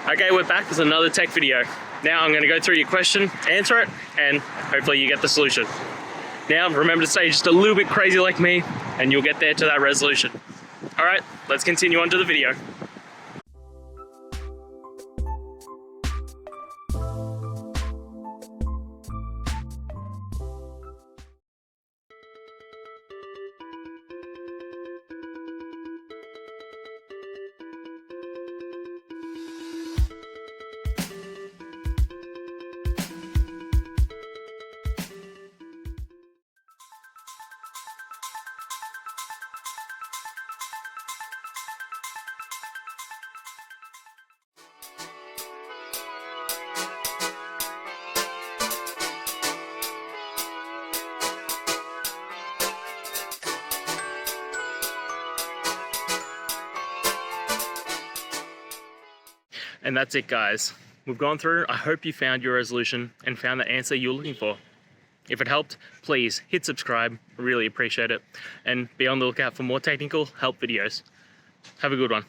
Okay, we're back with another tech video. Now I'm going to go through your question, answer it, and hopefully you get the solution. Now remember to stay just a little bit crazy like me, and you'll get there to that resolution. Alright, let's continue on to the video. And that's it, guys. We've gone through. I hope you found your resolution and found the answer you're looking for. If it helped, please hit subscribe. I really appreciate it. And be on the lookout for more technical help videos. Have a good one.